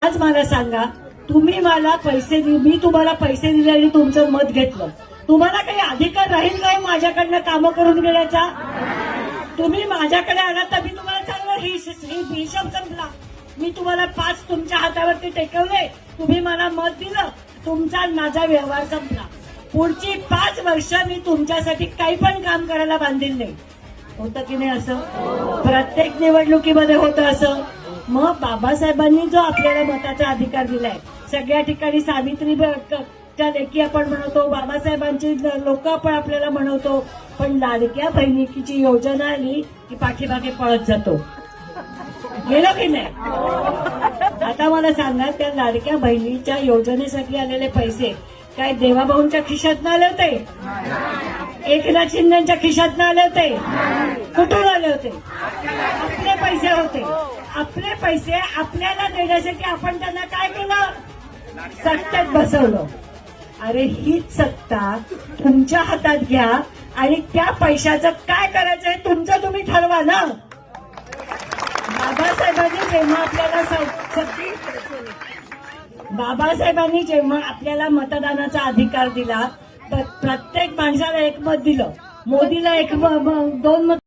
आज मला सांगा, तुम्ही मला पैसे मी तुम्हाला पैसे दिले आणि तुमचं मत घेतलं, तुम्हाला काही अधिकार राहील नाही माझ्याकडनं कामं करून घेण्याचा? तुम्ही माझ्याकडे आलात तर मी तुम्हाला चांगलं हिशोब संपला. मी तुम्हाला 5 तुमच्या हातावरती टेकवले, तुम्ही मला मत दिलं, तुमचा माझा व्यवहार संपला. पुढची 5 वर्ष मी तुमच्यासाठी काही पण काम करायला बांधील नाही. होतं की नाही असं? प्रत्येक निवडणुकीमध्ये होतं असं. मग बाबासाहेबांनी जो आपल्याला मताचा अधिकार दिलाय, सगळ्या ठिकाणी सावित्रीच्या लेखी आपण म्हणतो, बाबासाहेबांची लोक आपण आपल्याला म्हणवतो, पण लाडक्या बहिणीची योजना आली की पाठीमागे पळत जातो. गेलो की नाही? आता मला सांगा, त्या लाडक्या बहिणीच्या योजनेसाठी आलेले पैसे काय देवाभाऊंच्या खिशात आले होते? एकनाथ शिंदेच्या खिशात आले होते? कुठून आले होते? आपले पैसे होते. आपले पैसे आपल्याला देण्यासाठी आपण त्यांना काय केलं? सत्तेत बसवलं. अरे हीच सत्ता तुमच्या हातात घ्या आणि त्या पैशाचं काय करायचं हे तुमचं तुम्ही ठरवा ना. बाबासाहेबांनी जेव्हा आपल्याला मतदानाचा अधिकार दिला, तर प्रत्येक माणसाला एक मत दिलं. मोदीला 2 मत